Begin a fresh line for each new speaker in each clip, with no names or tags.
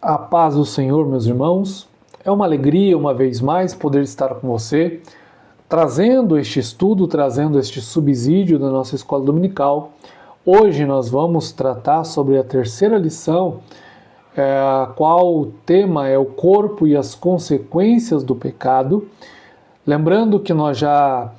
A paz do Senhor, meus irmãos. É uma alegria, uma vez mais, poder estar com você, trazendo este estudo, trazendo este subsídio da nossa escola dominical. Hoje nós vamos tratar sobre a terceira lição, a qual o tema é o corpo e as consequências do pecado. Lembrando que nós já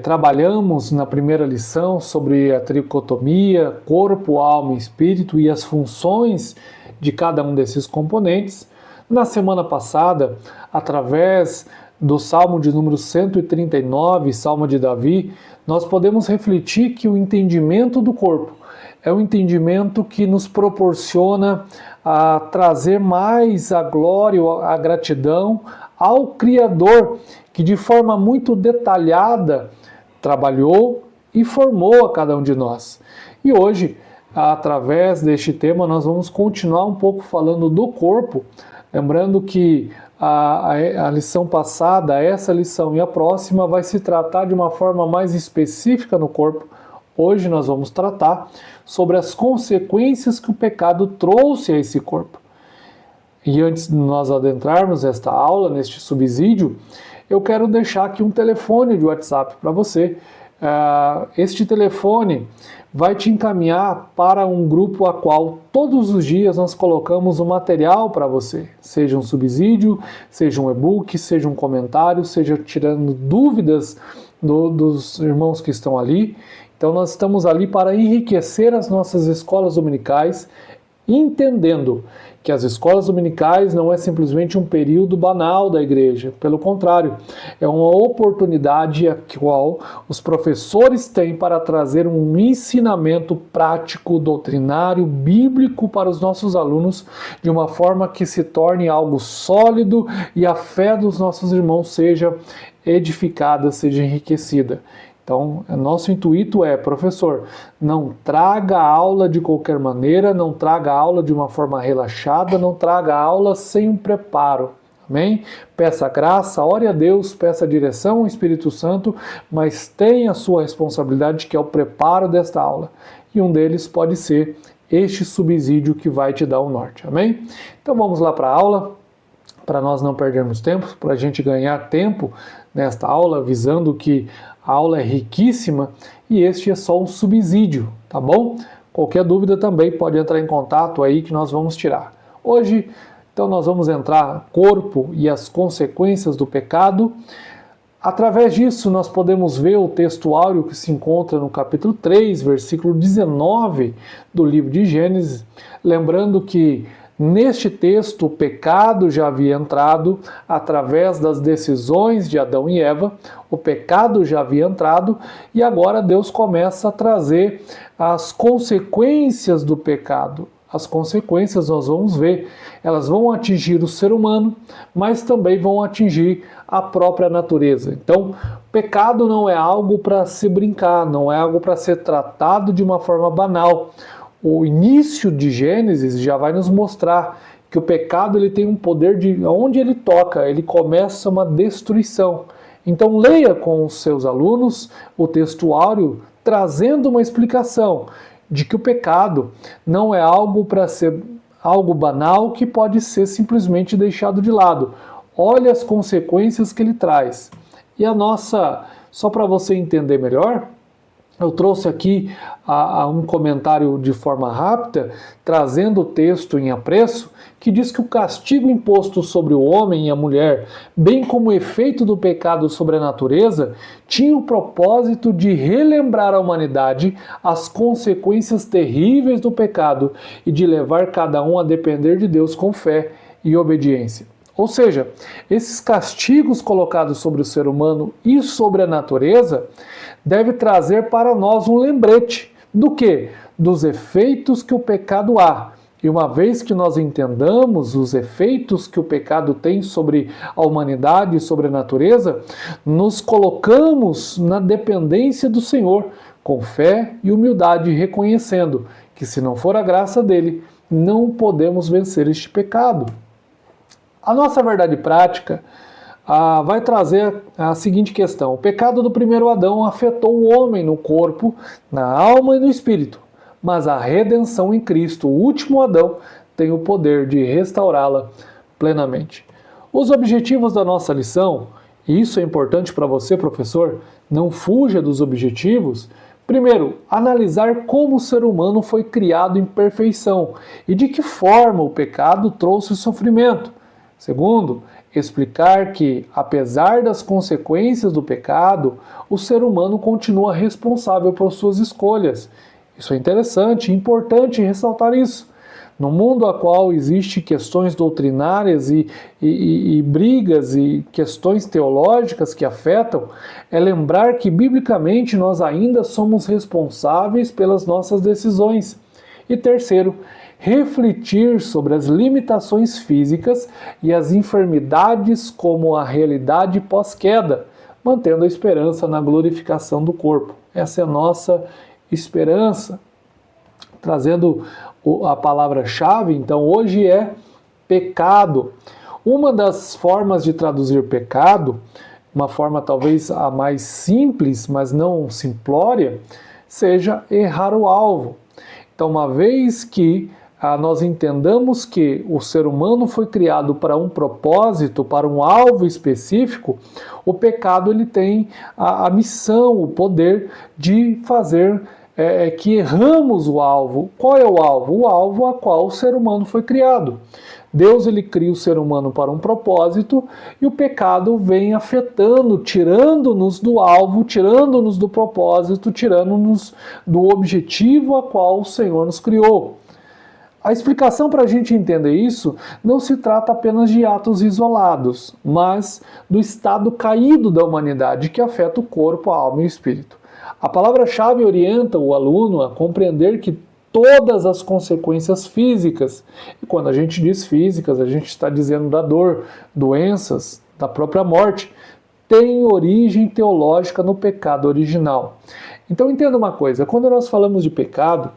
trabalhamos na primeira lição sobre a tricotomia, corpo, alma e espírito e as funções de cada um desses componentes. Na semana passada, através do Salmo de número 139, Salmo de Davi, nós podemos refletir que o entendimento do corpo é um entendimento que nos proporciona a trazer mais a glória, a gratidão ao Criador, que de forma muito detalhada trabalhou e formou a cada um de nós. E hoje, através deste tema, nós vamos continuar um pouco falando do corpo, lembrando que a lição passada, essa lição e a próxima vai se tratar de uma forma mais específica no corpo. Hoje nós vamos tratar sobre as consequências que o pecado trouxe a esse corpo. E antes de nós adentrarmos esta aula, neste subsídio, eu quero deixar aqui um telefone de WhatsApp para você. Este telefone vai te encaminhar para um grupo a qual todos os dias nós colocamos um material para você, seja um subsídio, seja um e-book, seja um comentário, seja tirando dúvidas dos irmãos que estão ali. Então nós estamos ali para enriquecer as nossas escolas dominicais, entendendo que as escolas dominicais não é simplesmente um período banal da igreja, pelo contrário, é uma oportunidade a qual os professores têm para trazer um ensinamento prático, doutrinário, bíblico para os nossos alunos, de uma forma que se torne algo sólido e a fé dos nossos irmãos seja edificada, seja enriquecida. Então, nosso intuito é, professor, não traga a aula de qualquer maneira, não traga a aula de uma forma relaxada, não traga a aula sem um preparo, amém? Peça graça, ore a Deus, peça direção ao Espírito Santo, mas tenha a sua responsabilidade, que é o preparo desta aula. E um deles pode ser este subsídio que vai te dar o norte, amém? Então vamos lá para a aula, para nós não perdermos tempo, para a gente ganhar tempo nesta aula, visando que a aula é riquíssima e este é só um subsídio, tá bom? Qualquer dúvida também pode entrar em contato aí que nós vamos tirar. Hoje, então, nós vamos entrar no corpo e as consequências do pecado. Através disso, nós podemos ver o texto áureo que se encontra no capítulo 3, versículo 19 do livro de Gênesis, lembrando que neste texto, o pecado já havia entrado através das decisões de Adão e Eva, o pecado já havia entrado e agora Deus começa a trazer as consequências do pecado. As consequências nós vamos ver, elas vão atingir o ser humano, mas também vão atingir a própria natureza. Então, pecado não é algo para se brincar, não é algo para ser tratado de uma forma banal. O início de Gênesis já vai nos mostrar que o pecado ele tem um poder de onde ele toca, ele começa uma destruição. Então leia com os seus alunos o texto áureo trazendo uma explicação de que o pecado não é algo para ser algo banal que pode ser simplesmente deixado de lado. Olha as consequências que ele traz. E a nossa, só para você entender melhor, eu trouxe aqui um comentário de forma rápida, trazendo o texto em apreço, que diz que o castigo imposto sobre o homem e a mulher, bem como o efeito do pecado sobre a natureza, tinha o propósito de relembrar à humanidade as consequências terríveis do pecado e de levar cada um a depender de Deus com fé e obediência. Ou seja, esses castigos colocados sobre o ser humano e sobre a natureza deve trazer para nós um lembrete do quê? Dos efeitos que o pecado há. E uma vez que nós entendamos os efeitos que o pecado tem sobre a humanidade e sobre a natureza, nos colocamos na dependência do Senhor, com fé e humildade, reconhecendo que se não for a graça dele, não podemos vencer este pecado. A nossa verdade prática vai trazer a seguinte questão: o pecado do primeiro Adão afetou o homem no corpo, na alma e no espírito, mas a redenção em Cristo, o último Adão, tem o poder de restaurá-la plenamente. Os objetivos da nossa lição, e isso é importante para você, professor, não fuja dos objetivos. Primeiro, analisar como o ser humano foi criado em perfeição e de que forma o pecado trouxe sofrimento. Segundo, explicar que, apesar das consequências do pecado, o ser humano continua responsável por suas escolhas. Isso é interessante e importante ressaltar isso. No mundo a qual existem questões doutrinárias e brigas e questões teológicas que afetam, é lembrar que, biblicamente, nós ainda somos responsáveis pelas nossas decisões. E terceiro, refletir sobre as limitações físicas e as enfermidades como a realidade pós-queda, mantendo a esperança na glorificação do corpo. Essa é a nossa esperança. Trazendo a palavra-chave, então, hoje é pecado. Uma das formas de traduzir pecado, uma forma talvez a mais simples, mas não simplória, seja errar o alvo. Então, uma vez que nós entendamos que o ser humano foi criado para um propósito, para um alvo específico, o pecado ele tem a missão, o poder de fazer que erramos o alvo. Qual é o alvo? O alvo a qual o ser humano foi criado. Deus ele cria o ser humano para um propósito e o pecado vem afetando, tirando-nos do alvo, tirando-nos do propósito, tirando-nos do objetivo a qual o Senhor nos criou. A explicação para a gente entender isso não se trata apenas de atos isolados, mas do estado caído da humanidade que afeta o corpo, a alma e o espírito. A palavra-chave orienta o aluno a compreender que todas as consequências físicas, e quando a gente diz físicas, a gente está dizendo da dor, doenças, da própria morte, têm origem teológica no pecado original. Então entenda uma coisa, quando nós falamos de pecado,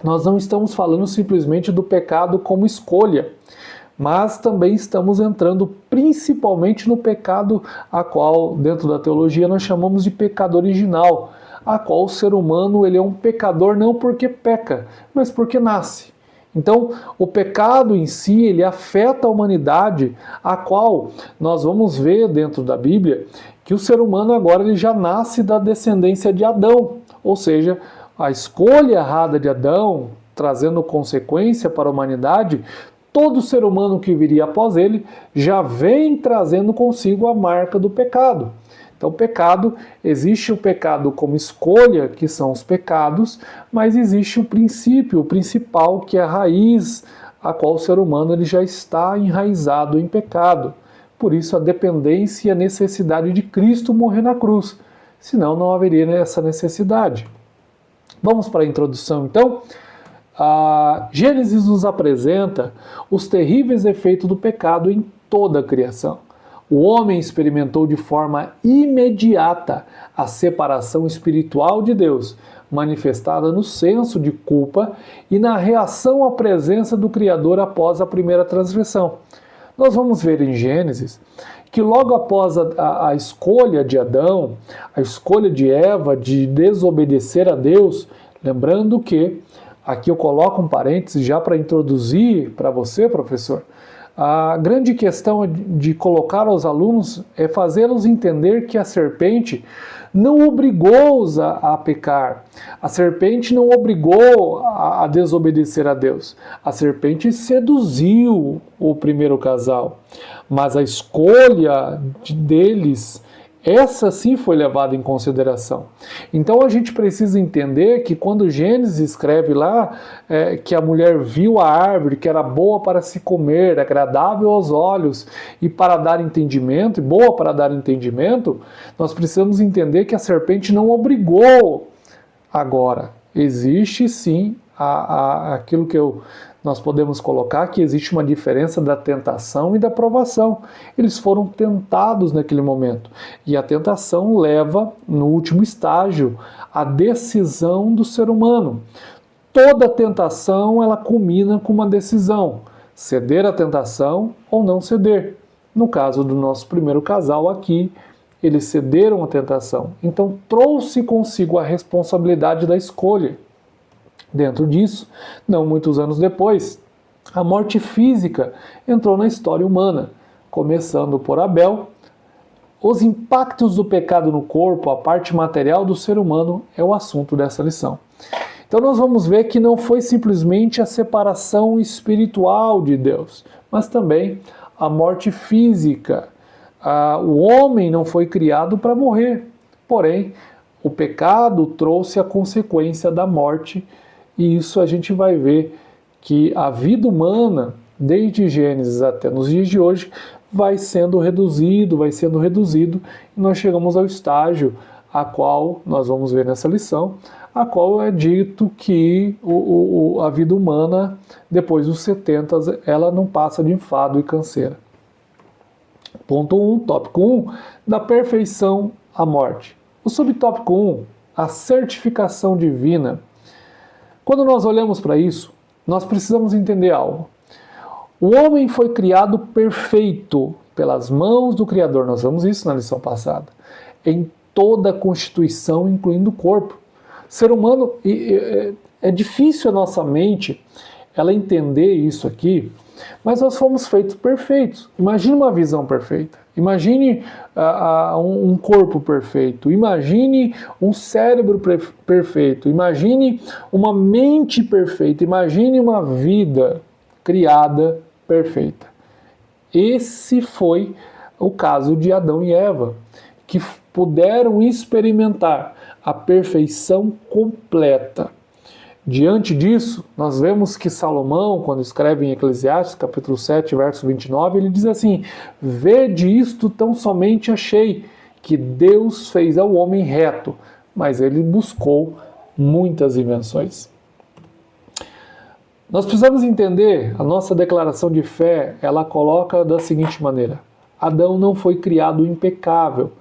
nós não estamos falando simplesmente do pecado como escolha, mas também estamos entrando principalmente no pecado a qual, dentro da teologia, nós chamamos de pecado original, a qual o ser humano ele é um pecador não porque peca, mas porque nasce. Então, o pecado em si, ele afeta a humanidade, a qual nós vamos ver dentro da Bíblia que o ser humano agora ele já nasce da descendência de Adão, ou seja, a escolha errada de Adão, trazendo consequência para a humanidade, todo ser humano que viria após ele já vem trazendo consigo a marca do pecado. Então, pecado, existe o pecado como escolha, que são os pecados, mas existe o princípio, o principal, que é a raiz, a qual o ser humano ele já está enraizado em pecado. Por isso, a dependência e a necessidade de Cristo morrer na cruz, senão não haveria essa necessidade. Vamos para a introdução, então. Gênesis nos apresenta os terríveis efeitos do pecado em toda a criação. O homem experimentou de forma imediata a separação espiritual de Deus, manifestada no senso de culpa e na reação à presença do Criador após a primeira transgressão. Nós vamos ver em Gênesis que logo após a escolha de Adão, a escolha de Eva de desobedecer a Deus, lembrando que, aqui eu coloco um parêntese já para introduzir para você, professor, a grande questão de colocar aos alunos é fazê-los entender que a serpente não obrigou-os a pecar. A serpente não obrigou a desobedecer a Deus. A serpente seduziu o primeiro casal. Mas a escolha deles, essa sim foi levada em consideração. Então a gente precisa entender que quando Gênesis escreve lá que a mulher viu a árvore, que era boa para se comer, agradável aos olhos e para dar entendimento, e boa para dar entendimento, nós precisamos entender que a serpente não obrigou. Agora, existe sim aquilo que nós podemos colocar, que existe uma diferença da tentação e da provação. Eles foram tentados naquele momento. E a tentação leva, no último estágio, à decisão do ser humano. Toda tentação, ela culmina com uma decisão. Ceder à tentação ou não ceder. No caso do nosso primeiro casal aqui, eles cederam à tentação. Então, trouxe consigo a responsabilidade da escolha. Dentro disso, não muitos anos depois, A morte física entrou na história humana, começando por Abel. Os impactos do pecado no corpo, a parte material do ser humano, é o assunto dessa lição. Então nós vamos ver que não foi simplesmente a separação espiritual de Deus, mas também a morte física. O homem não foi criado para morrer, porém o pecado trouxe a consequência da morte, e isso a gente vai ver que a vida humana, desde Gênesis até nos dias de hoje, vai sendo reduzido, e nós chegamos ao estágio a qual nós vamos ver nessa lição, a qual é dito que a vida humana, depois dos 70, ela não passa de enfado e canseira. Ponto 1, tópico 1, da perfeição à morte. O subtópico 1, a certificação divina. Quando nós olhamos para isso, nós precisamos entender algo. O homem foi criado perfeito pelas mãos do Criador. Nós vimos isso na lição passada. Em toda a constituição, incluindo o corpo. Ser humano, é difícil a nossa mente ela entender isso aqui, mas nós fomos feitos perfeitos. Imagine uma visão perfeita. Imagine um corpo perfeito. Imagine um cérebro perfeito. Imagine uma mente perfeita. Imagine uma vida criada perfeita. Esse foi o caso de Adão e Eva, que puderam experimentar a perfeição completa. Diante disso, nós vemos que Salomão, quando escreve em Eclesiastes, capítulo 7, verso 29, ele diz assim: vede isto tão somente achei, que Deus fez ao homem reto, mas ele buscou muitas invenções. Nós precisamos entender, a nossa declaração de fé, ela coloca da seguinte maneira: Adão não foi criado impecável,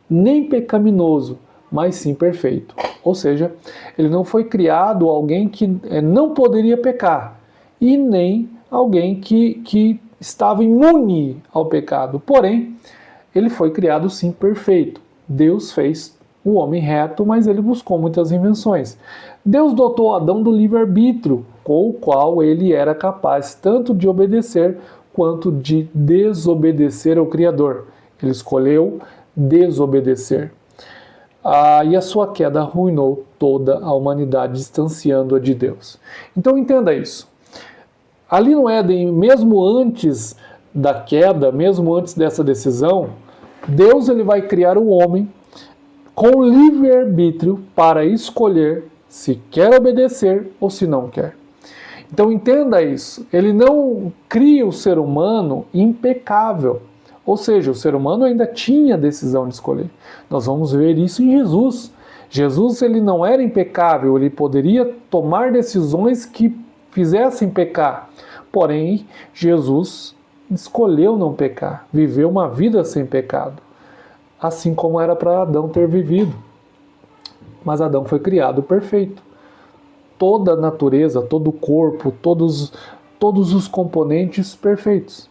nem pecaminoso, mas sim perfeito. Ou seja, ele não foi criado alguém que não poderia pecar, e nem alguém que estava imune ao pecado. Porém, ele foi criado sim perfeito. Deus fez o homem reto, mas ele buscou muitas invenções. Deus dotou Adão do livre-arbítrio, com o qual ele era capaz tanto de obedecer quanto de desobedecer ao Criador. Ele escolheu desobedecer. E a sua queda arruinou toda a humanidade, distanciando-a de Deus. Então entenda isso. Ali no Éden, mesmo antes da queda, mesmo antes dessa decisão, Deus ele vai criar o homem com livre-arbítrio para escolher se quer obedecer ou se não quer. Então entenda isso. Ele não cria o ser humano impecável. Ou seja, o ser humano ainda tinha a decisão de escolher. Nós vamos ver isso em Jesus. Jesus ele não era impecável, ele poderia tomar decisões que fizessem pecar. Porém, Jesus escolheu não pecar, viveu uma vida sem pecado. Assim como era para Adão ter vivido. Mas Adão foi criado perfeito. Toda a natureza, todo o corpo, todos os componentes perfeitos.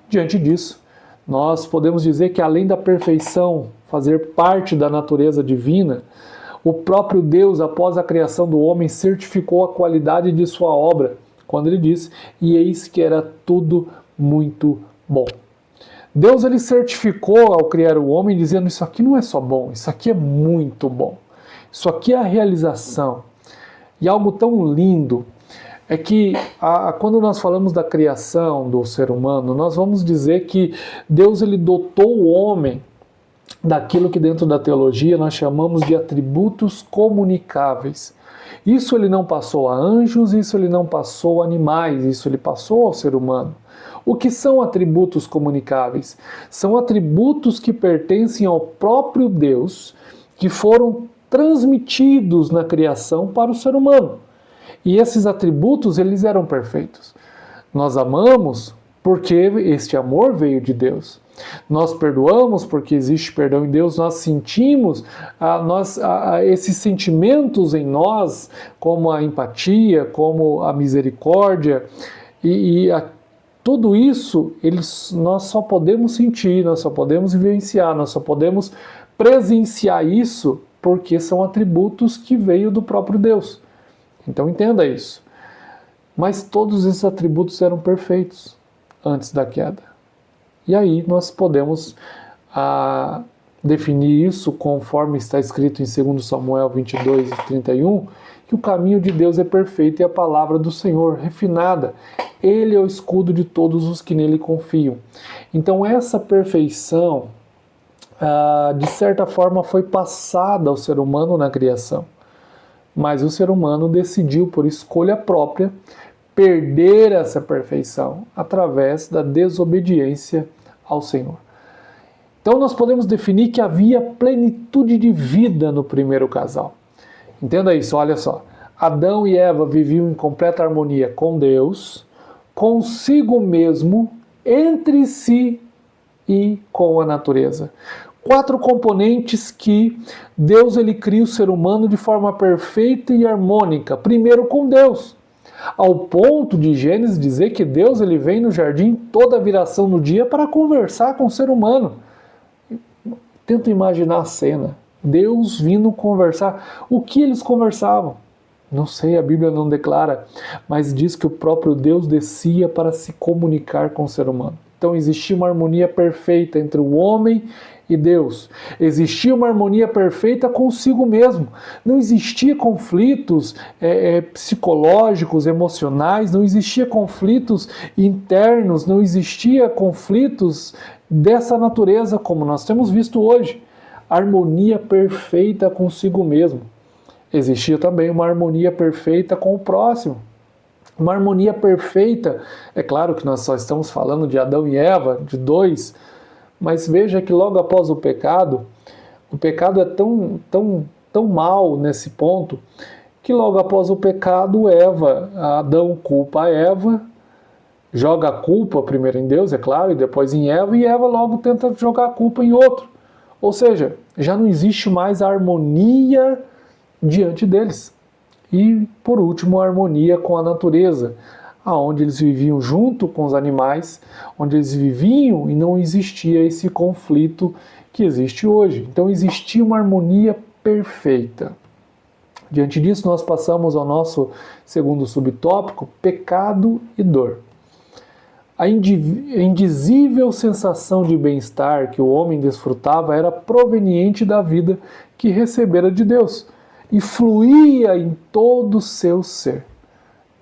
Diante disso, nós podemos dizer que além da perfeição fazer parte da natureza divina, o próprio Deus, após a criação do homem, certificou a qualidade de sua obra, quando ele disse: e eis que era tudo muito bom. Deus ele certificou ao criar o homem, dizendo: isso aqui não é só bom, isso aqui é muito bom. Isso aqui é a realização. E algo tão lindo é que quando nós falamos da criação do ser humano, nós vamos dizer que Deus ele dotou o homem daquilo que dentro da teologia nós chamamos de atributos comunicáveis. Isso ele não passou a anjos, isso ele não passou a animais, isso ele passou ao ser humano. O que são atributos comunicáveis? São atributos que pertencem ao próprio Deus, que foram transmitidos na criação para o ser humano. E esses atributos, eles eram perfeitos. Nós amamos porque este amor veio de Deus. Nós perdoamos porque existe perdão em Deus. Nós sentimos esses sentimentos em nós, como a empatia, como a misericórdia. Tudo isso, nós só podemos sentir, nós só podemos vivenciar, nós só podemos presenciar isso porque são atributos que veio do próprio Deus. Então entenda isso. Mas todos esses atributos eram perfeitos antes da queda. E aí nós podemos definir isso conforme está escrito em 2 Samuel 22 e 31, que o caminho de Deus é perfeito e a palavra do Senhor refinada. Ele é o escudo de todos os que nele confiam. Então essa perfeição, de certa forma, foi passada ao ser humano na criação. Mas o ser humano decidiu, por escolha própria, perder essa perfeição através da desobediência ao Senhor. Então nós podemos definir que havia plenitude de vida no primeiro casal. Entenda isso, olha só. Adão e Eva viviam em completa harmonia com Deus, consigo mesmo, entre si e com a natureza. 4 componentes que Deus ele cria o ser humano de forma perfeita e harmônica. Primeiro com Deus, ao ponto de Gênesis dizer que Deus ele vem no jardim toda a viração do dia para conversar com o ser humano. Tenta imaginar a cena. Deus vindo conversar. O que eles conversavam? Não sei, a Bíblia não declara, mas diz que o próprio Deus descia para se comunicar com o ser humano. Então existia uma harmonia perfeita entre o homem e Deus. Existia uma harmonia perfeita consigo mesmo. Não existia conflitos psicológicos, emocionais, não existia conflitos internos, não existia conflitos dessa natureza como nós temos visto hoje. Harmonia perfeita consigo mesmo. Existia também uma harmonia perfeita com o próximo. Uma harmonia perfeita, é claro que nós só estamos falando de Adão e Eva, de dois, mas veja que logo após o pecado é tão mal nesse ponto, que logo após o pecado, Adão culpa a Eva, joga a culpa primeiro em Deus, é claro, e depois em Eva, e Eva logo tenta jogar a culpa em outro. Ou seja, já não existe mais a harmonia diante deles. E, por último, a harmonia com a natureza, onde eles viviam junto com os animais, onde eles viviam e não existia esse conflito que existe hoje. Então existia uma harmonia perfeita. Diante disso, nós passamos ao nosso segundo subtópico, pecado e dor. A indizível sensação de bem-estar que o homem desfrutava era proveniente da vida que recebera de Deus e fluía em todo o seu ser.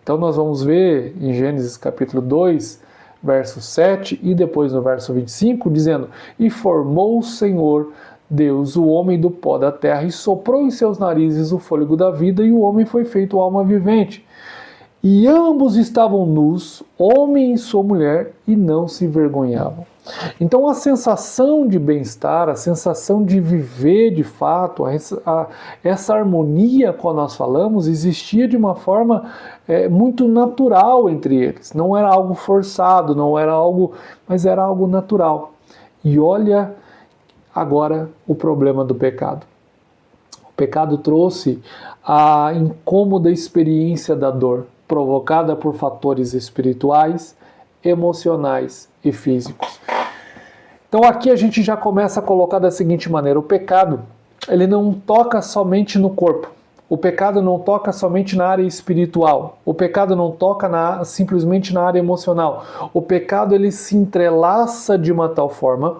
Então nós vamos ver em Gênesis capítulo 2, verso 7 e depois no verso 25, dizendo: E formou o Senhor Deus o homem do pó da terra e soprou em seus narizes o fôlego da vida, e o homem foi feito alma vivente. E ambos estavam nus, homem e sua mulher, e não se envergonhavam. Então a sensação de bem-estar, a sensação de viver de fato, essa harmonia que nós falamos, existia de uma forma muito natural entre eles. Não era algo forçado, mas era algo natural. E olha agora o problema do pecado. O pecado trouxe a incômoda experiência da dor, provocada por fatores espirituais, emocionais e físicos. Então aqui a gente já começa a colocar da seguinte maneira: o pecado, ele não toca somente no corpo, o pecado não toca somente na área espiritual, o pecado não toca simplesmente na área emocional. O pecado ele se entrelaça de uma tal forma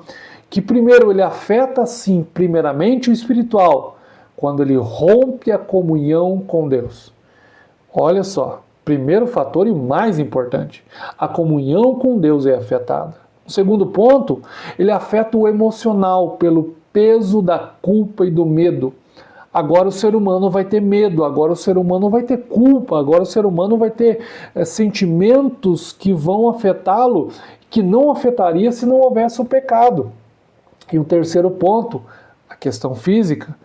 que primeiro ele afeta sim primeiramente o espiritual, quando ele rompe a comunhão com Deus. Olha só, primeiro fator e o mais importante, a comunhão com Deus é afetada. O segundo ponto, ele afeta o emocional pelo peso da culpa e do medo. Agora o ser humano vai ter medo, agora o ser humano vai ter culpa, agora o ser humano vai ter sentimentos que vão afetá-lo, que não afetaria se não houvesse o pecado. E o terceiro ponto, a questão física,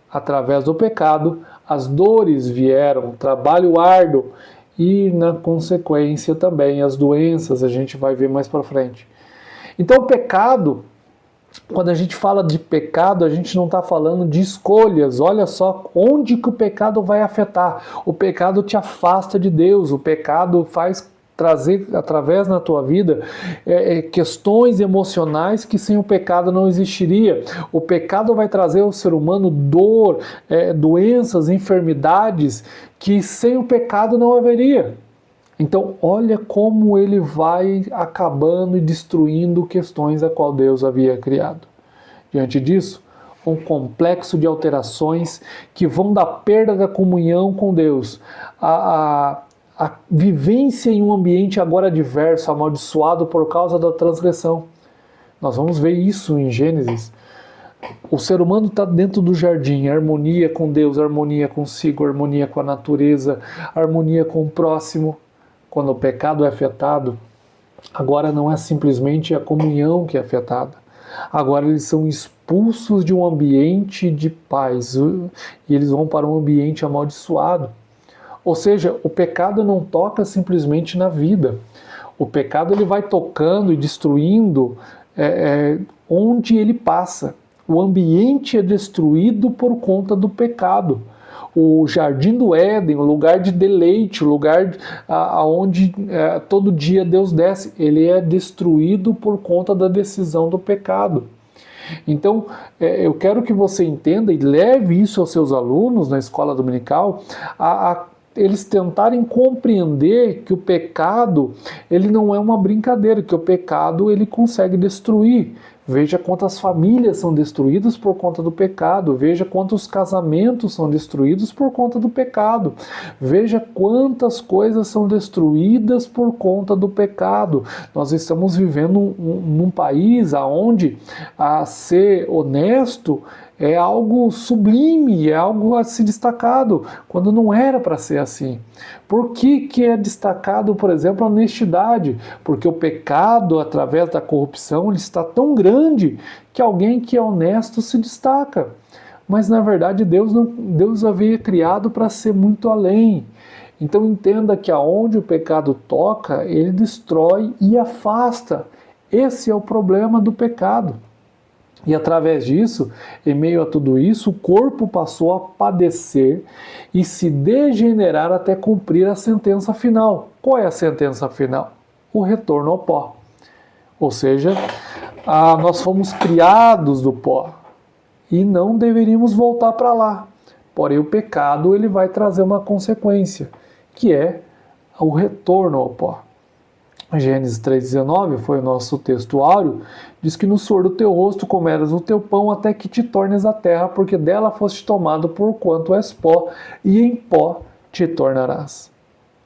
através do pecado, as dores vieram, o trabalho árduo e, na consequência, também as doenças, a gente vai ver mais para frente. Então o pecado, quando a gente fala de pecado, a gente não está falando de escolhas. Olha só onde que o pecado vai afetar. O pecado te afasta de Deus, o pecado faz trazer através na tua vida questões emocionais que sem o pecado não existiria. O pecado vai trazer ao ser humano dor, doenças, enfermidades que sem o pecado não haveria. Então, olha como ele vai acabando e destruindo questões a qual Deus havia criado. Diante disso, um complexo de alterações que vão da perda da comunhão com Deus, a vivência em um ambiente agora adverso, amaldiçoado por causa da transgressão. Nós vamos ver isso em Gênesis. O ser humano está dentro do jardim, harmonia com Deus, harmonia consigo, harmonia com a natureza, harmonia com o próximo. Quando o pecado é afetado, agora não é simplesmente a comunhão que é afetada. Agora eles são expulsos de um ambiente de paz e eles vão para um ambiente amaldiçoado. Ou seja, o pecado não toca simplesmente na vida. O pecado ele vai tocando e destruindo onde ele passa. O ambiente é destruído por conta do pecado. O jardim do Éden, o lugar de deleite, o lugar aonde todo dia Deus desce, ele é destruído por conta da decisão do pecado. Então, eu quero que você entenda e leve isso aos seus alunos na escola dominical, eles tentarem compreender que o pecado ele não é uma brincadeira, que o pecado ele consegue destruir. Veja quantas famílias são destruídas por conta do pecado. Veja quantos casamentos são destruídos por conta do pecado. Veja quantas coisas são destruídas por conta do pecado. Nós estamos vivendo num país onde ser honesto é algo sublime, é algo a se destacado, quando não era para ser assim. Por que é destacado, por exemplo, a honestidade? Porque o pecado, através da corrupção, ele está tão grande que alguém que é honesto se destaca. Mas, na verdade, Deus havia criado para ser muito além. Então, entenda que aonde o pecado toca, ele destrói e afasta. Esse é o problema do pecado. E através disso, em meio a tudo isso, o corpo passou a padecer e se degenerar até cumprir a sentença final. Qual é a sentença final? O retorno ao pó. Ou seja, nós fomos criados do pó e não deveríamos voltar para lá. Porém, o pecado ele vai trazer uma consequência, que é o retorno ao pó. Gênesis 3,19 foi o nosso texto áureo, diz que no suor do teu rosto comerás o teu pão até que te tornes a terra, porque dela foste tomado por quanto és pó, e em pó te tornarás.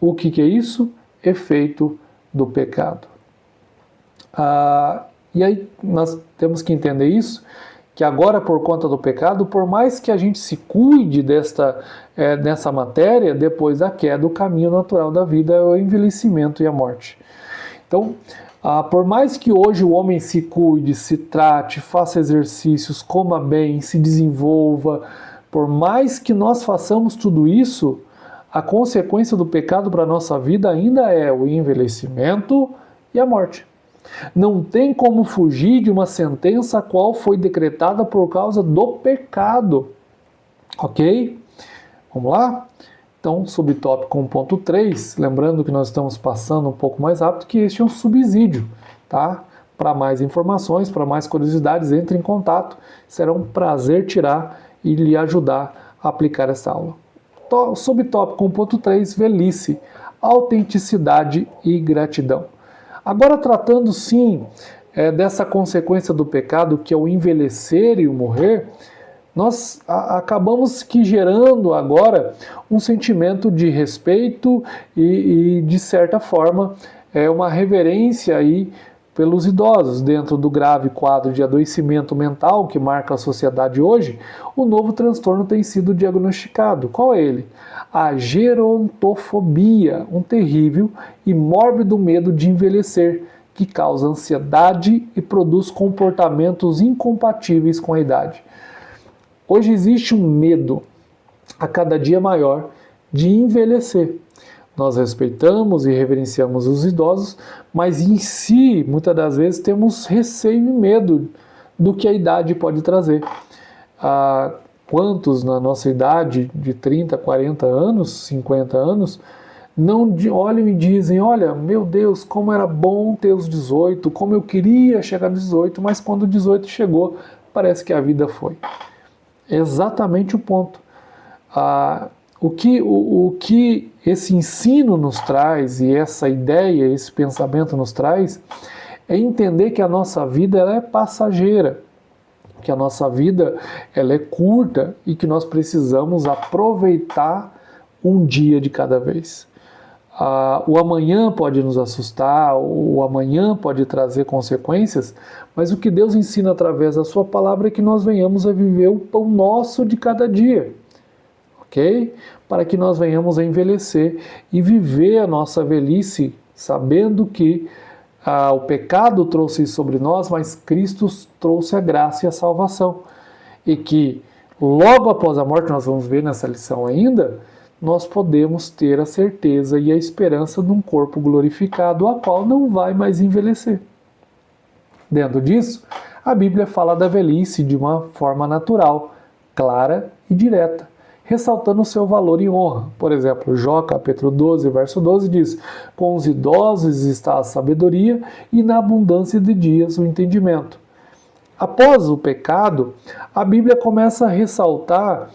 O que é isso? Efeito do pecado. E aí nós temos que entender isso, que agora por conta do pecado, por mais que a gente se cuide dessa matéria, depois da queda, o caminho natural da vida é o envelhecimento e a morte. Então, por mais que hoje o homem se cuide, se trate, faça exercícios, coma bem, se desenvolva, por mais que nós façamos tudo isso, a consequência do pecado para a nossa vida ainda é o envelhecimento e a morte. Não tem como fugir de uma sentença a qual foi decretada por causa do pecado. Ok? Vamos lá? Então, subtópico 1.3, lembrando que nós estamos passando um pouco mais rápido, que este é um subsídio, tá? Para mais informações, para mais curiosidades, entre em contato. Será um prazer tirar e lhe ajudar a aplicar essa aula. Subtópico 1.3, velhice, autenticidade e gratidão. Agora, tratando sim dessa consequência do pecado, que é o envelhecer e o morrer, nós acabamos que gerando agora um sentimento de respeito e de certa forma, uma reverência aí pelos idosos. Dentro do grave quadro de adoecimento mental que marca a sociedade hoje, o novo transtorno tem sido diagnosticado. Qual é ele? A gerontofobia, um terrível e mórbido medo de envelhecer, que causa ansiedade e produz comportamentos incompatíveis com a idade. Hoje existe um medo, a cada dia maior, de envelhecer. Nós respeitamos e reverenciamos os idosos, mas em si, muitas das vezes, temos receio e medo do que a idade pode trazer. Quantos na nossa idade, de 30, 40 anos, 50 anos, não olham e dizem, olha, meu Deus, como era bom ter os 18, como eu queria chegar aos 18, mas quando o 18 chegou, parece que a vida foi. Exatamente o ponto. O que esse ensino nos traz e essa ideia, esse pensamento nos traz, é entender que a nossa vida ela é passageira, que a nossa vida ela é curta e que nós precisamos aproveitar um dia de cada vez. O amanhã pode nos assustar, o amanhã pode trazer consequências, mas o que Deus ensina através da sua palavra é que nós venhamos a viver o pão nosso de cada dia, ok? Para que nós venhamos a envelhecer e viver a nossa velhice sabendo que o pecado trouxe sobre nós, mas Cristo trouxe a graça e a salvação. E que logo após a morte, nós vamos ver nessa lição ainda, nós podemos ter a certeza e a esperança de um corpo glorificado, a qual não vai mais envelhecer. Dentro disso, a Bíblia fala da velhice de uma forma natural, clara e direta, ressaltando o seu valor e honra. Por exemplo, Jó, capítulo 12, verso 12 diz: com os idosos está a sabedoria e na abundância de dias o entendimento. Após o pecado, a Bíblia começa a ressaltar,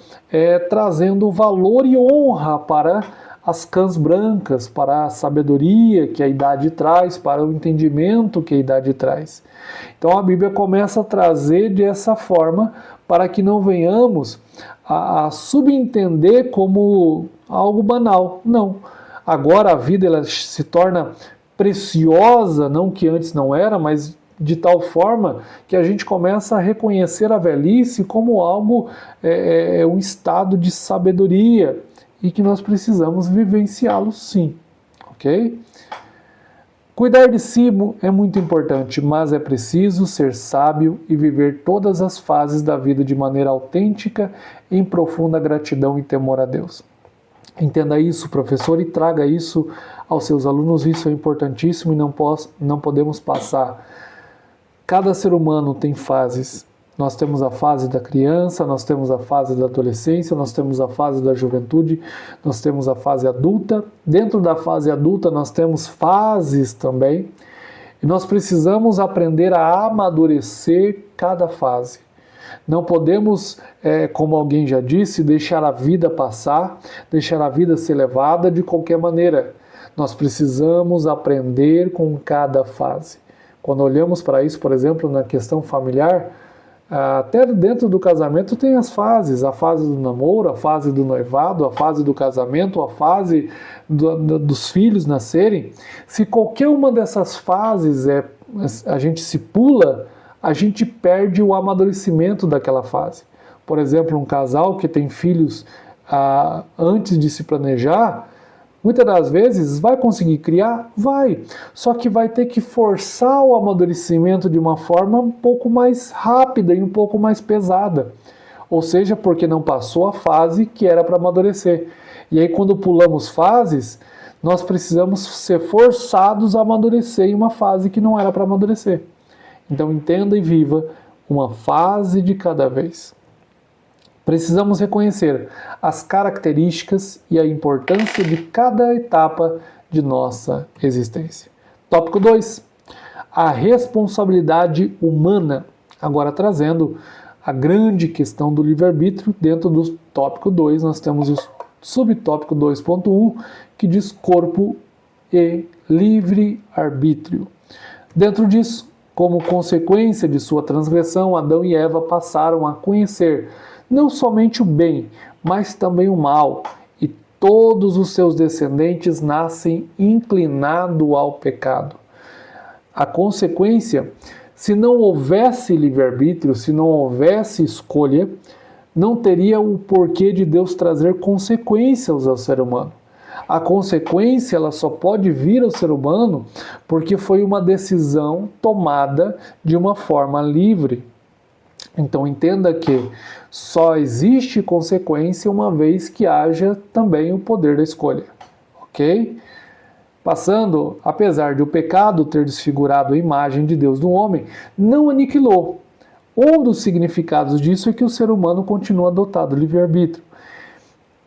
trazendo valor e honra para as cãs brancas, para a sabedoria que a idade traz, para o entendimento que a idade traz. Então a Bíblia começa a trazer dessa forma para que não venhamos a subentender como algo banal. Não. Agora a vida ela se torna preciosa, não que antes não era, mas de tal forma que a gente começa a reconhecer a velhice como algo, um estado de sabedoria e que nós precisamos vivenciá-lo sim, ok? Cuidar de si é muito importante, mas é preciso ser sábio e viver todas as fases da vida de maneira autêntica, em profunda gratidão e temor a Deus. Entenda isso, professor, e traga isso aos seus alunos. Isso é importantíssimo e não podemos passar. Cada ser humano tem fases. Nós temos a fase da criança, nós temos a fase da adolescência, nós temos a fase da juventude, nós temos a fase adulta. Dentro da fase adulta nós temos fases também. E nós precisamos aprender a amadurecer cada fase. Não podemos, como alguém já disse, deixar a vida passar, deixar a vida ser levada de qualquer maneira. Nós precisamos aprender com cada fase. Quando olhamos para isso, por exemplo, na questão familiar, até dentro do casamento tem as fases, a fase do namoro, a fase do noivado, a fase do casamento, a fase dos filhos nascerem. Se qualquer uma dessas fases a gente se pula, a gente perde o amadurecimento daquela fase. Por exemplo, um casal que tem filhos antes de se planejar, muitas das vezes vai conseguir criar? Vai. Só que vai ter que forçar o amadurecimento de uma forma um pouco mais rápida e um pouco mais pesada. Ou seja, porque não passou a fase que era para amadurecer. E aí quando pulamos fases, nós precisamos ser forçados a amadurecer em uma fase que não era para amadurecer. Então entenda e viva uma fase de cada vez. Precisamos reconhecer as características e a importância de cada etapa de nossa existência. Tópico 2. A responsabilidade humana. Agora trazendo a grande questão do livre-arbítrio. Dentro do tópico 2 nós temos o subtópico 2.1 que diz corpo e livre-arbítrio. Dentro disso, como consequência de sua transgressão, Adão e Eva passaram a conhecer não somente o bem, mas também o mal, e todos os seus descendentes nascem inclinados ao pecado. A consequência, se não houvesse livre-arbítrio, se não houvesse escolha, não teria o porquê de Deus trazer consequências ao ser humano. A consequência ela só pode vir ao ser humano porque foi uma decisão tomada de uma forma livre. Então entenda que só existe consequência uma vez que haja também o poder da escolha, ok? Passando, apesar de o pecado ter desfigurado a imagem de Deus no homem, não aniquilou. Um dos significados disso é que o ser humano continua dotado de livre-arbítrio.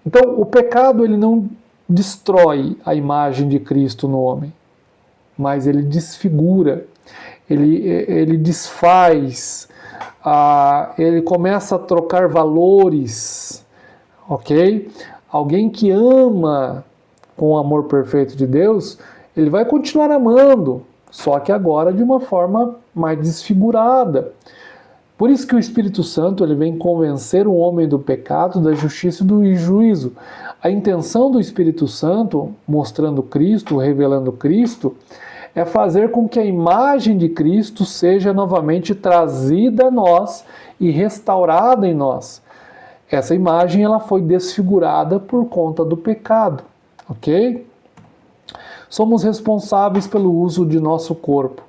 Então o pecado ele não destrói a imagem de Cristo no homem, mas ele desfigura, ele desfaz, ele começa a trocar valores, ok? Alguém que ama com o amor perfeito de Deus, ele vai continuar amando, só que agora de uma forma mais desfigurada. Por isso que o Espírito Santo ele vem convencer o homem do pecado, da justiça e do juízo. A intenção do Espírito Santo, mostrando Cristo, revelando Cristo, é fazer com que a imagem de Cristo seja novamente trazida a nós e restaurada em nós. Essa imagem ela foi desfigurada por conta do pecado, ok? Somos responsáveis pelo uso de nosso corpo,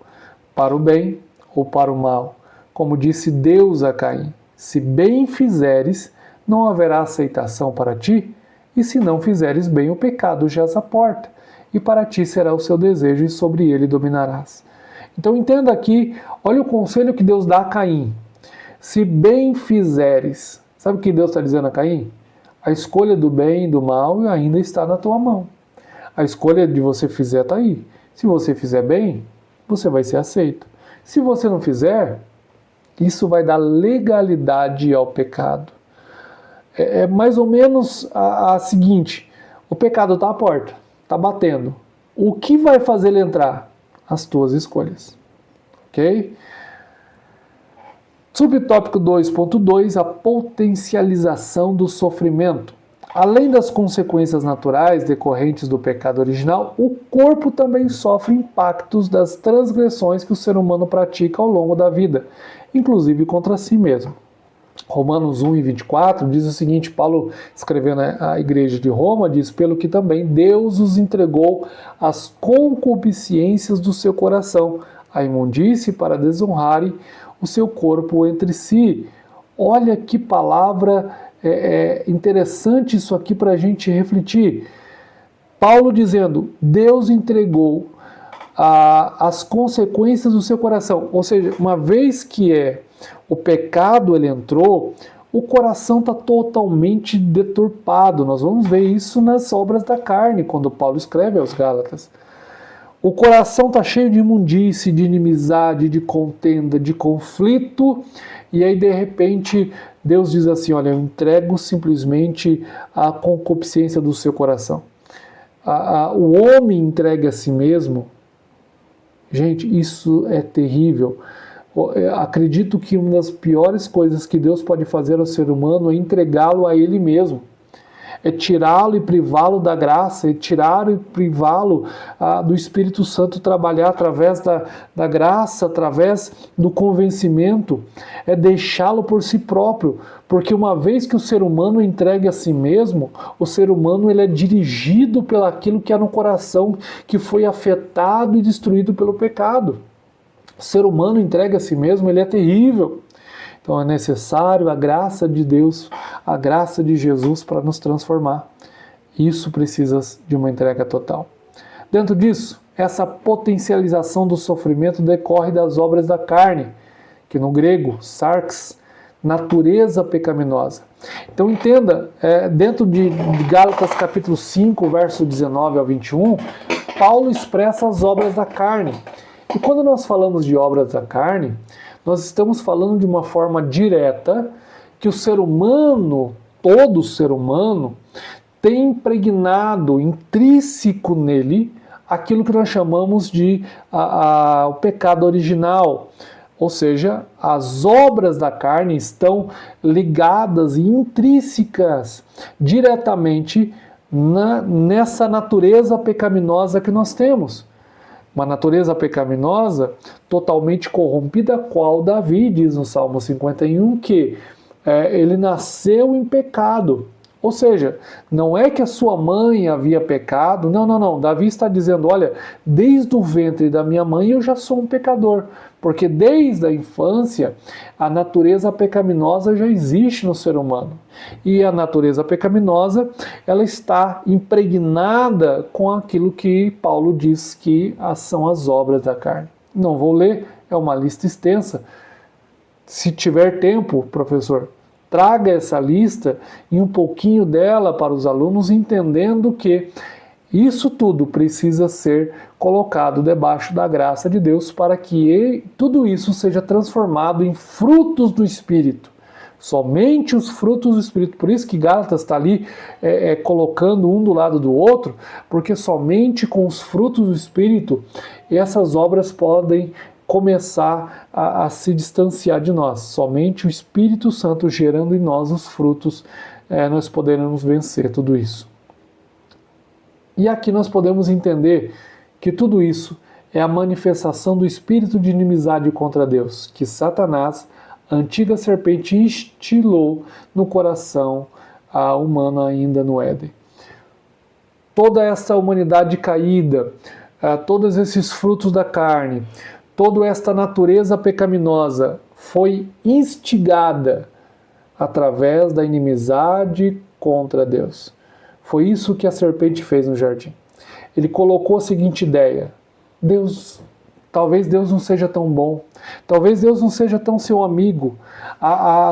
para o bem ou para o mal. Como disse Deus a Caim, se bem fizeres, não haverá aceitação para ti, e se não fizeres bem, o pecado jaz à porta, e para ti será o seu desejo, e sobre ele dominarás. Então entenda aqui, olha o conselho que Deus dá a Caim. Se bem fizeres, sabe o que Deus está dizendo a Caim? A escolha do bem e do mal ainda está na tua mão. A escolha de você fizer está aí. Se você fizer bem, você vai ser aceito. Se você não fizer, isso vai dar legalidade ao pecado. É mais ou menos a seguinte: o pecado está à porta, está batendo. O que vai fazer ele entrar? As tuas escolhas. Ok? Subtópico 2.2, a potencialização do sofrimento. Além das consequências naturais decorrentes do pecado original, o corpo também sofre impactos das transgressões que o ser humano pratica ao longo da vida, inclusive contra si mesmo. Romanos 1:24 diz o seguinte, Paulo escrevendo à igreja de Roma, diz, pelo que também Deus os entregou às concupiscências do seu coração, a imundície para desonrarem o seu corpo entre si. Olha que palavra interessante isso aqui para a gente refletir. Paulo dizendo, Deus entregou as consequências do seu coração, ou seja, uma vez que o pecado ele entrou, o coração está totalmente deturpado. Nós vamos ver isso nas obras da carne, quando Paulo escreve aos Gálatas. O coração está cheio de imundície, de inimizade, de contenda, de conflito, e aí de repente Deus diz assim, olha, eu entrego simplesmente a concupiscência do seu coração. O homem entregue a si mesmo, gente, isso é terrível. Acredito que uma das piores coisas que Deus pode fazer ao ser humano é entregá-lo a ele mesmo. É tirá-lo e privá-lo da graça, é tirar e privá-lo do Espírito Santo trabalhar através da graça, através do convencimento, é deixá-lo por si próprio, porque uma vez que o ser humano entregue a si mesmo, o ser humano ele é dirigido pelaquilo que há no coração, que foi afetado e destruído pelo pecado. O ser humano entregue a si mesmo, ele é terrível. Então é necessário a graça de Deus, a graça de Jesus para nos transformar. Isso precisa de uma entrega total. Dentro disso, essa potencialização do sofrimento decorre das obras da carne, que no grego, sarx, natureza pecaminosa. Então entenda, dentro de Gálatas capítulo 5, verso 19 ao 21, Paulo expressa as obras da carne. E quando nós falamos de obras da carne, nós estamos falando de uma forma direta que o ser humano, todo ser humano, tem impregnado, intrínseco nele, aquilo que nós chamamos de o pecado original. Ou seja, as obras da carne estão ligadas e intrínsecas diretamente nessa natureza pecaminosa que nós temos. Uma natureza pecaminosa totalmente corrompida, qual Davi diz no Salmo 51 que ele nasceu em pecado. Ou seja, não é que a sua mãe havia pecado, não. Davi está dizendo, olha, desde o ventre da minha mãe eu já sou um pecador, porque desde a infância a natureza pecaminosa já existe no ser humano. E a natureza pecaminosa, ela está impregnada com aquilo que Paulo diz que são as obras da carne. Não vou ler, é uma lista extensa. Se tiver tempo, professor, traga essa lista e um pouquinho dela para os alunos, entendendo que isso tudo precisa ser colocado debaixo da graça de Deus para que tudo isso seja transformado em frutos do Espírito. Somente os frutos do Espírito. Por isso que Gálatas está ali colocando um do lado do outro, porque somente com os frutos do Espírito essas obras podem começar a se distanciar de nós. Somente o Espírito Santo gerando em nós os frutos, nós poderemos vencer tudo isso. E aqui nós podemos entender que tudo isso é a manifestação do espírito de inimizade contra Deus, que Satanás, a antiga serpente, instilou no coração humano ainda no Éden. Toda essa humanidade caída, todos esses frutos da carne, toda esta natureza pecaminosa foi instigada através da inimizade contra Deus. Foi isso que a serpente fez no jardim. Ele colocou a seguinte ideia: talvez Deus não seja tão bom, talvez Deus não seja tão seu amigo.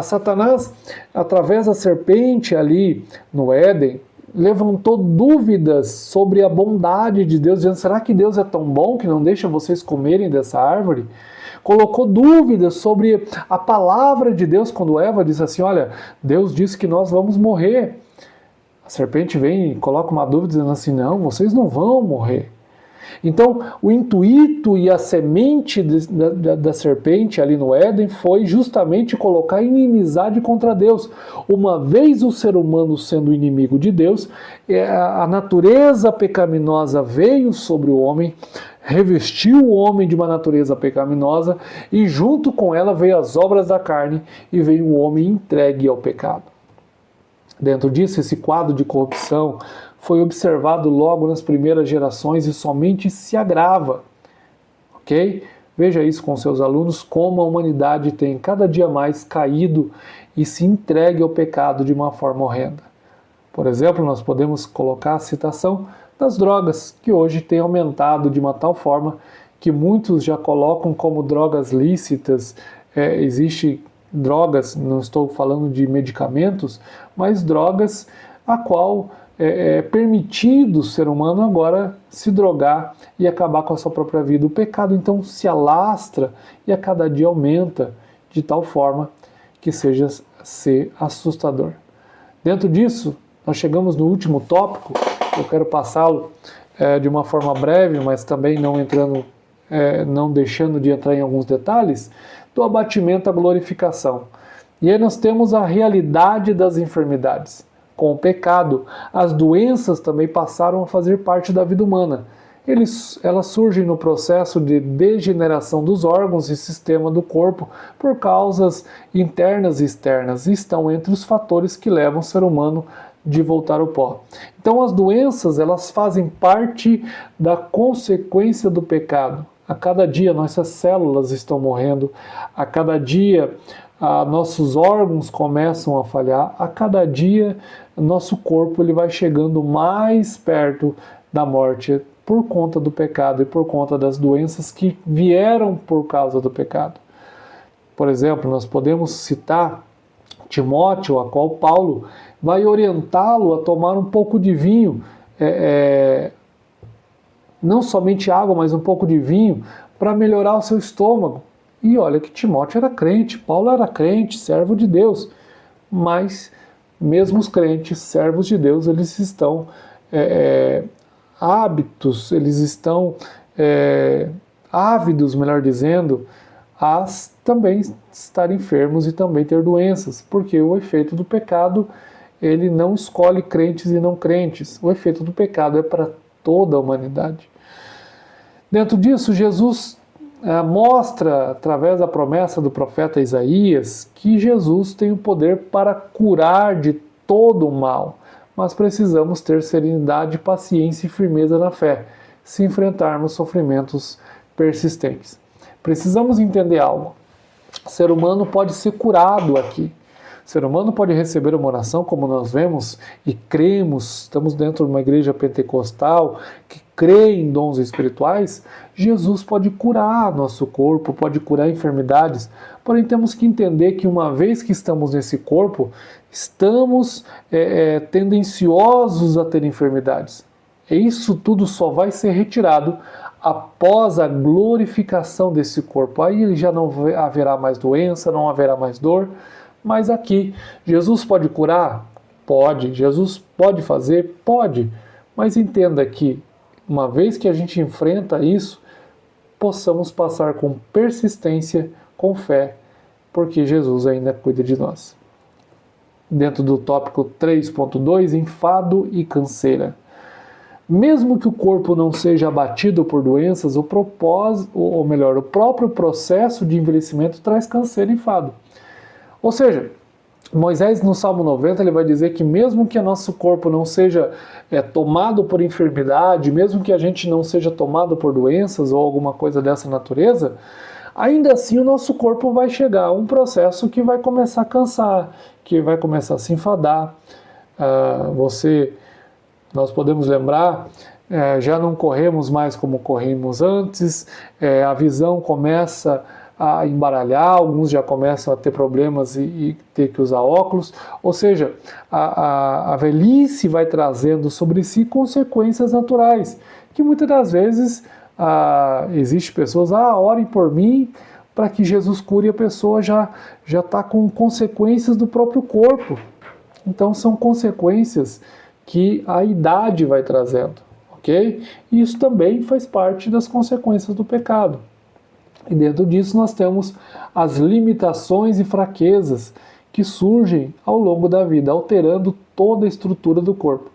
Satanás, através da serpente ali no Éden, levantou dúvidas sobre a bondade de Deus, dizendo: será que Deus é tão bom que não deixa vocês comerem dessa árvore? Colocou dúvidas sobre a palavra de Deus, quando Eva disse assim: olha, Deus disse que nós vamos morrer. A serpente vem e coloca uma dúvida dizendo assim: não, vocês não vão morrer. Então, o intuito e a semente da serpente ali no Éden foi justamente colocar inimizade contra Deus. Uma vez o ser humano sendo inimigo de Deus, a natureza pecaminosa veio sobre o homem, revestiu o homem de uma natureza pecaminosa e junto com ela veio as obras da carne e veio o homem entregue ao pecado. Dentro disso, esse quadro de corrupção foi observado logo nas primeiras gerações e somente se agrava, ok? Veja isso com seus alunos, como a humanidade tem cada dia mais caído e se entregue ao pecado de uma forma horrenda. Por exemplo, nós podemos colocar a citação das drogas, que hoje tem aumentado de uma tal forma que muitos já colocam como drogas lícitas. Existe drogas, não estou falando de medicamentos, mas drogas a qual é permitido o ser humano agora se drogar e acabar com a sua própria vida. O pecado então se alastra e a cada dia aumenta de tal forma que seja ser assustador. Dentro disso, nós chegamos no último tópico. Eu quero passá-lo de uma forma breve, mas também não deixando de entrar em alguns detalhes, do abatimento à glorificação. E aí nós temos a realidade das enfermidades. Com o pecado, as doenças também passaram a fazer parte da vida humana. Elas surgem no processo de degeneração dos órgãos e sistema do corpo por causas internas e externas, e estão entre os fatores que levam o ser humano de voltar ao pó. Então as doenças, elas fazem parte da consequência do pecado. A cada dia nossas células estão morrendo, a cada dia nossos órgãos começam a falhar, a cada dia nosso corpo ele vai chegando mais perto da morte por conta do pecado e por conta das doenças que vieram por causa do pecado. Por exemplo, nós podemos citar Timóteo, a qual Paulo vai orientá-lo a tomar um pouco de vinho, não somente água, mas um pouco de vinho, para melhorar o seu estômago. E olha que Timóteo era crente, Paulo era crente, servo de Deus, mas mesmo os crentes, servos de Deus, eles estão ávidos, melhor dizendo, a também estar enfermos e também ter doenças, porque o efeito do pecado, ele não escolhe crentes e não crentes, o efeito do pecado é para toda a humanidade. Dentro disso, Jesus mostra, através da promessa do profeta Isaías, que Jesus tem o poder para curar de todo o mal, mas precisamos ter serenidade, paciência e firmeza na fé, se enfrentarmos sofrimentos persistentes. Precisamos entender algo. O ser humano pode ser curado aqui. O ser humano pode receber uma oração, como nós vemos e cremos, estamos dentro de uma igreja pentecostal que crê em dons espirituais. Jesus pode curar nosso corpo, pode curar enfermidades, porém temos que entender que uma vez que estamos nesse corpo, estamos tendenciosos a ter enfermidades. E isso tudo só vai ser retirado após a glorificação desse corpo. Aí já não haverá mais doença, não haverá mais dor, Mas aqui, Jesus pode curar? Pode. Jesus pode fazer? Pode. Mas entenda que, uma vez que a gente enfrenta isso, possamos passar com persistência, com fé, porque Jesus ainda cuida de nós. Dentro do tópico 3.2, enfado e canseira. Mesmo que o corpo não seja abatido por doenças, o próprio processo de envelhecimento traz canseira e enfado. Ou seja, Moisés no Salmo 90 ele vai dizer que mesmo que o nosso corpo não seja tomado por enfermidade, mesmo que a gente não seja tomado por doenças ou alguma coisa dessa natureza, ainda assim o nosso corpo vai chegar a um processo que vai começar a cansar, que vai começar a se enfadar. Nós podemos lembrar, já não corremos mais como corríamos antes, a visão começa a embaralhar, alguns já começam a ter problemas e ter que usar óculos, ou seja, a velhice vai trazendo sobre si consequências naturais, que muitas das vezes existem pessoas, orem por mim para que Jesus cure, e a pessoa já está com consequências do próprio corpo. Então são consequências que a idade vai trazendo, ok? E isso também faz parte das consequências do pecado. E dentro disso nós temos as limitações e fraquezas que surgem ao longo da vida, alterando toda a estrutura do corpo.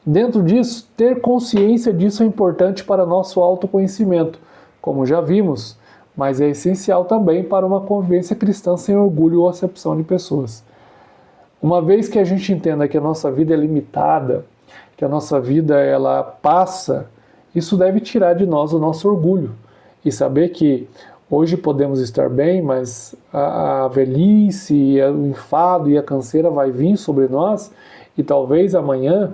Dentro disso, ter consciência disso é importante para nosso autoconhecimento, como já vimos, mas é essencial também para uma convivência cristã sem orgulho ou acepção de pessoas. Uma vez que a gente entenda que a nossa vida é limitada, que a nossa vida ela passa, isso deve tirar de nós o nosso orgulho e saber que hoje podemos estar bem, mas a velhice, o enfado e a canseira vai vir sobre nós e talvez amanhã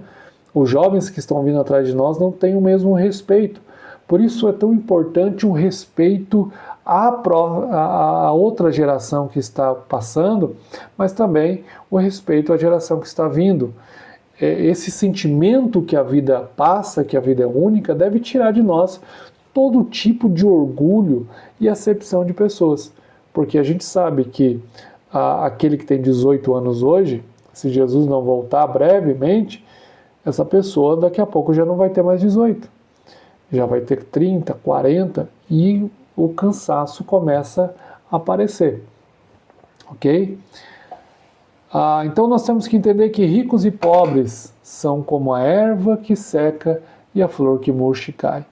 os jovens que estão vindo atrás de nós não tenham o mesmo respeito. Por isso é tão importante um respeito à outra geração que está passando, mas também o respeito à geração que está vindo. Esse sentimento que a vida passa, que a vida é única, deve tirar de nós todo tipo de orgulho e acepção de pessoas. Porque a gente sabe que aquele que tem 18 anos hoje, se Jesus não voltar brevemente, essa pessoa daqui a pouco já não vai ter mais 18. Já vai ter 30, 40 e o cansaço começa a aparecer. Ok? Então nós temos que entender que ricos e pobres são como a erva que seca e a flor que murcha e cai.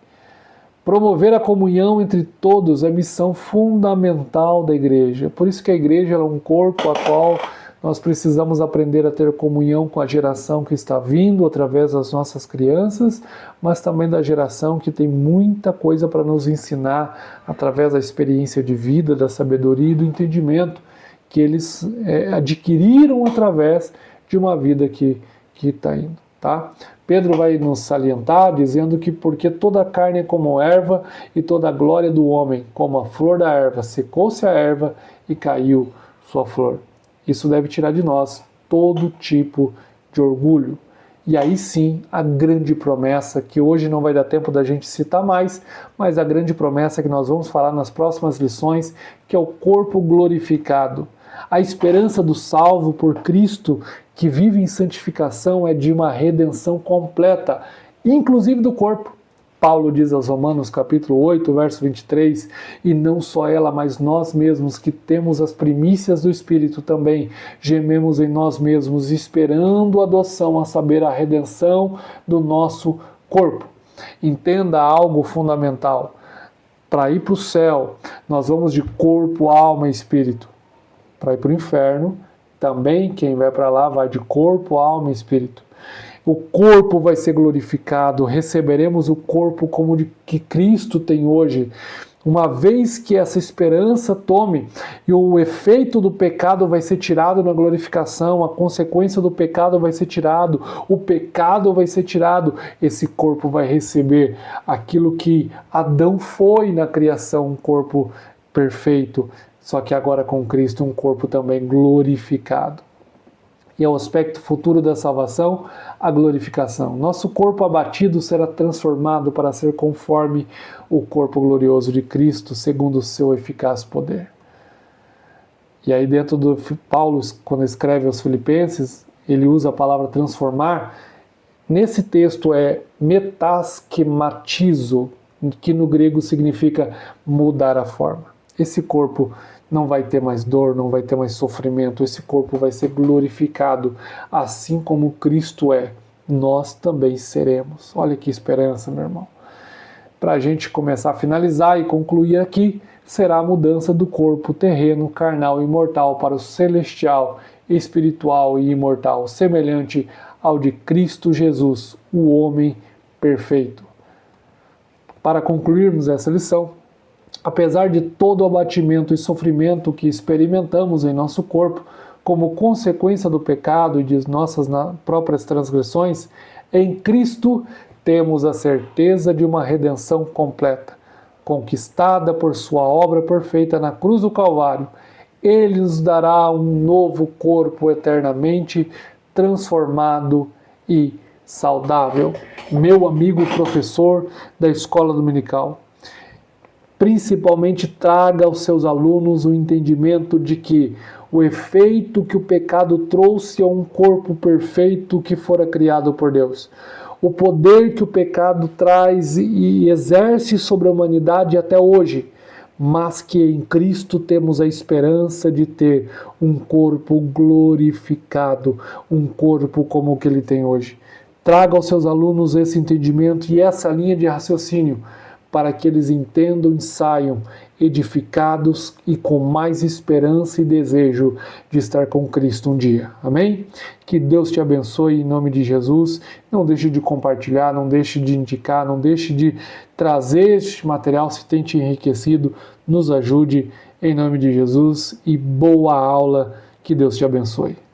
Promover a comunhão entre todos é missão fundamental da igreja. Por isso que a igreja é um corpo a qual nós precisamos aprender a ter comunhão com a geração que está vindo através das nossas crianças, mas também da geração que tem muita coisa para nos ensinar através da experiência de vida, da sabedoria e do entendimento que eles adquiriram através de uma vida que está indo. Tá? Pedro vai nos salientar dizendo que porque toda a carne é como erva e toda a glória do homem como a flor da erva, secou-se a erva e caiu sua flor. Isso deve tirar de nós todo tipo de orgulho. E aí sim, a grande promessa, que hoje não vai dar tempo da gente citar mais, mas a grande promessa que nós vamos falar nas próximas lições, que é o corpo glorificado. A esperança do salvo por Cristo, que vive em santificação, é de uma redenção completa, inclusive do corpo. Paulo diz aos Romanos, capítulo 8, verso 23, e não só ela, mas nós mesmos, que temos as primícias do Espírito também, gememos em nós mesmos, esperando a adoção, a saber, a redenção do nosso corpo. Entenda algo fundamental. Para ir para o céu, nós vamos de corpo, alma e espírito. Para ir para o inferno, também quem vai para lá vai de corpo, alma e espírito. O corpo vai ser glorificado, receberemos o corpo como de que Cristo tem hoje. Uma vez que essa esperança tome e o efeito do pecado vai ser tirado na glorificação, a consequência do pecado vai ser tirado, o pecado vai ser tirado, esse corpo vai receber aquilo que Adão foi na criação, um corpo perfeito, só que agora com Cristo um corpo também glorificado. E é o aspecto futuro da salvação, a glorificação. Nosso corpo abatido será transformado para ser conforme o corpo glorioso de Cristo, segundo o seu eficaz poder. E aí dentro do Paulo, quando escreve aos Filipenses, ele usa a palavra transformar. Nesse texto é metaschematizo, que no grego significa mudar a forma. Esse corpo não vai ter mais dor, não vai ter mais sofrimento, esse corpo vai ser glorificado, assim como Cristo é, nós também seremos. Olha que esperança, meu irmão. Para a gente começar a finalizar e concluir aqui, será a mudança do corpo terreno, carnal e mortal para o celestial, espiritual e imortal, semelhante ao de Cristo Jesus, o homem perfeito. Para concluirmos essa lição, apesar de todo o abatimento e sofrimento que experimentamos em nosso corpo, como consequência do pecado e de nossas próprias transgressões, em Cristo temos a certeza de uma redenção completa, conquistada por sua obra perfeita na cruz do Calvário. Ele nos dará um novo corpo eternamente transformado e saudável. Meu amigo professor da escola dominical, principalmente traga aos seus alunos o entendimento de que o efeito que o pecado trouxe a um corpo perfeito que fora criado por Deus, o poder que o pecado traz e exerce sobre a humanidade até hoje, mas que em Cristo temos a esperança de ter um corpo glorificado, um corpo como o que ele tem hoje. Traga aos seus alunos esse entendimento e essa linha de raciocínio, para que eles entendam e saiam edificados e com mais esperança e desejo de estar com Cristo um dia. Amém? Que Deus te abençoe em nome de Jesus. Não deixe de compartilhar, não deixe de indicar, não deixe de trazer este material se tem te enriquecido. Nos ajude em nome de Jesus e boa aula. Que Deus te abençoe.